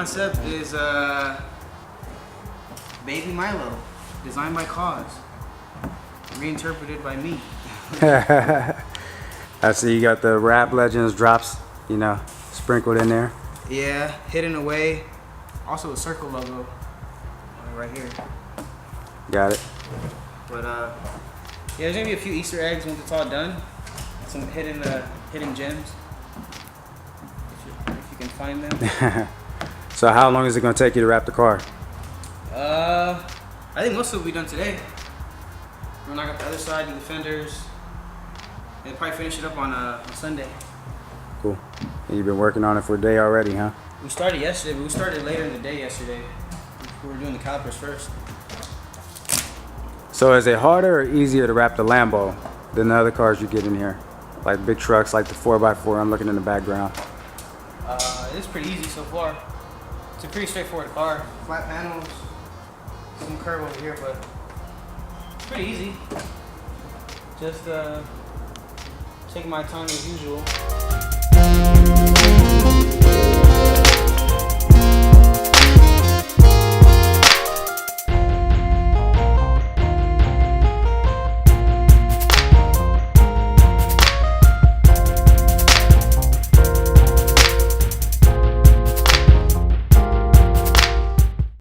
concept is Baby Milo, designed by Kaws, reinterpreted by me. I see you got the Rap Legends drops, you know, sprinkled in there. Yeah, hidden away. Also a circle logo right here. Got it. But yeah, there's gonna be a few Easter eggs once it's all done. Some hidden gems, if you can find them. So how long is it going to take you to wrap the car? I think most of it will be done today. We'll knock out the other side, do the fenders, and probably finish it up on Sunday. Cool. And you've been working on it for a day already, huh? We started yesterday, but we started later in the day yesterday. We were doing the calipers first. So is it harder or easier to wrap the Lambo than the other cars you get in here? Like big trucks, like the 4x4 I'm looking in the background. It's pretty easy so far. It's a pretty straightforward car. Flat panels, some curve over here, but it's pretty easy. Just taking my time as usual.